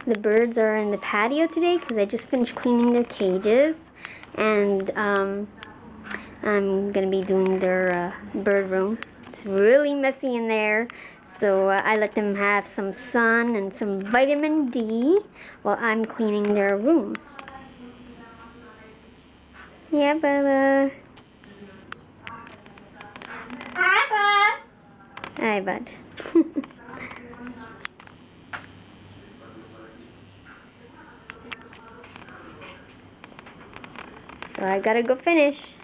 The birds are in the patio today because I just finished cleaning their cages, and I'm gonna be doing their bird room. It's really messy in there, so I let them have some sun and some vitamin D while I'm cleaning their room. Yeah, Bubba. Hi, bud. So I gotta go finish.